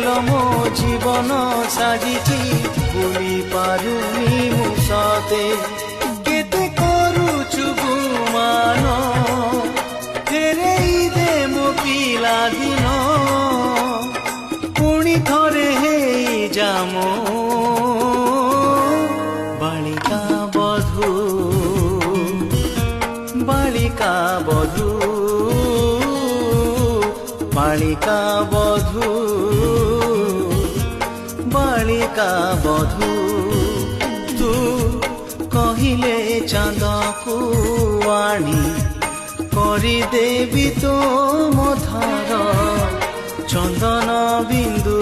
ଲୋ ମୋ ଜୀବନ ସାଜିଛି ଭୁଲି ପାରୁନି ମୁଁ ସତେ କେତେ କରୁଛୁ ଗୁମାନ ଫେରେଇ ଦେ ମୋ ପିଲାଦିନ ପୁଣି ଥରେ ହେଇଯା ମୋ ବାଳିକା ବଧୂ ବାଳିକା ବଧୂ বালিকা বধূ বালিকা বধূ তু কহিলে চাঁদকু আনি করিদেবি তো মথার চন্দন বিন্দু